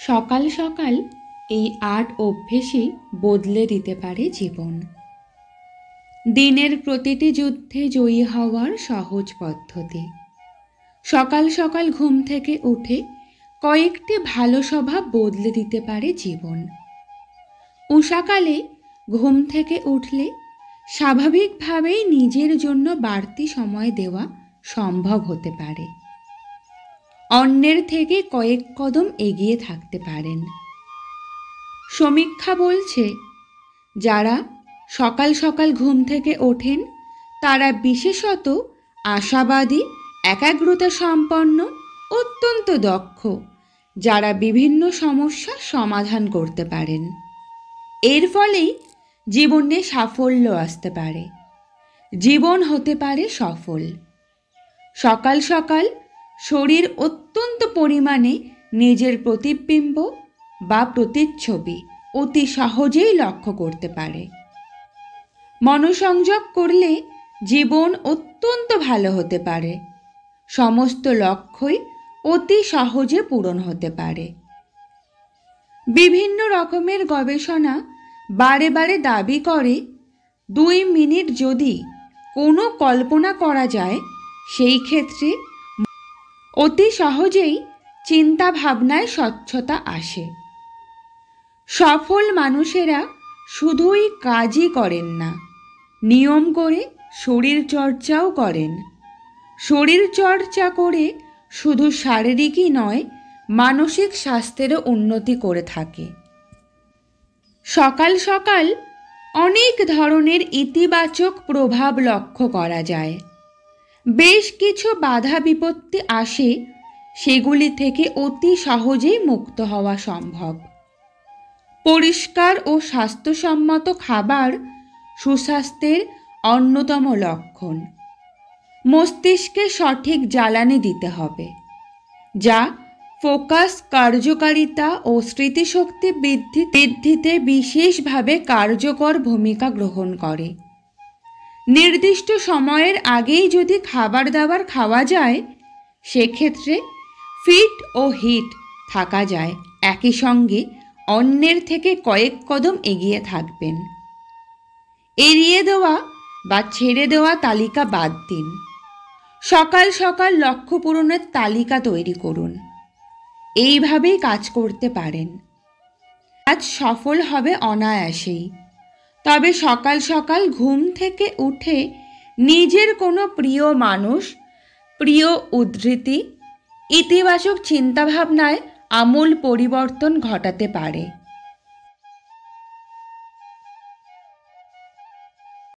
সকাল সকাল এই ৮ অভ্যেসই বদলে দিতে পারে জীবন। দিনের প্রতিটি যুদ্ধে জয়ী হওয়ার সহজ পদ্ধতি। সকাল সকাল ঘুম থেকে উঠে কয়েকটি ভালো স্বভাব বদলে দিতে পারে জীবন। উষাকালে ঘুম থেকে উঠলে স্বাভাবিকভাবেই নিজের জন্য বাড়তি সময় দেওয়া সম্ভব হতে পারে। অন্যের থেকে কয়েক কদম এগিয়ে থাকতে পারেন। সমীক্ষা বলছে, যারা সকাল সকাল ঘুম থেকে ওঠেন তারা বিশেষত আশাবাদী, একাগ্রতা সম্পন্ন, অত্যন্ত দক্ষ, যারা বিভিন্ন সমস্যার সমাধান করতে পারেন। এর ফলেই জীবনে সাফল্য আসতে পারে, জীবন হতে পারে সফল। সকাল সকাল শরীর অত্যন্ত পরিমাণে নিজের প্রতিবিম্ব বা প্রতিচ্ছবি অতি সহজেই লক্ষ্য করতে পারে। মনোসংযোগ করলে জীবন অত্যন্ত ভালো হতে পারে, সমস্ত লক্ষ্যই অতি সহজে পূরণ হতে পারে। বিভিন্ন রকমের গবেষণা বারে বারে দাবি করে ২ মিনিট যদি কোনো কল্পনা করা যায়, সেই ক্ষেত্রে অতি সহজেই চিন্তা ভাবনায় স্বচ্ছতা আসে। সফল মানুষেরা শুধুই কাজই করেন না, নিয়ম করে শরীর চর্চাও করেন। শরীর চর্চা করে শুধু শারীরিকই নয়, মানসিক স্বাস্থ্যেরও উন্নতি করে থাকে। সকাল সকাল অনেক ধরনের ইতিবাচক প্রভাব লক্ষ্য করা যায়। বেশ কিছু বাধা বিপত্তি আসে, সেগুলি থেকে অতি সহজেই মুক্ত হওয়া সম্ভব। পরিষ্কার ও স্বাস্থ্যসম্মত খাবার সুস্বাস্থ্যের অন্যতম লক্ষণ। মস্তিষ্কে সঠিক জ্বালানি দিতে হবে, যা ফোকাস, কার্যকারিতা ও স্মৃতিশক্তি বৃদ্ধিতে বিশেষভাবে কার্যকর ভূমিকা গ্রহণ করে। নির্দিষ্ট সময়ের আগেই যদি খাবার দাবার খাওয়া যায়, সেক্ষেত্রে ফিট ও হিট থাকা যায়। একই সঙ্গে অন্যের থেকে কয়েক কদম এগিয়ে থাকবেন। এড়িয়ে দেওয়া বা ছেড়ে দেওয়া তালিকা বাদ দিন। সকাল সকাল লক্ষ্য পূরণের তালিকা তৈরি করুন। এইভাবেই কাজ করতে পারেন। আজ সফল হবে অনায়াসেই। তবে সকাল সকাল ঘুম থেকে উঠে নিজের কোনো প্রিয় মানুষ, প্রিয় উদ্ধৃতি, ইতিবাচক চিন্তাভাবনায় আমূল পরিবর্তন ঘটাতে পারে।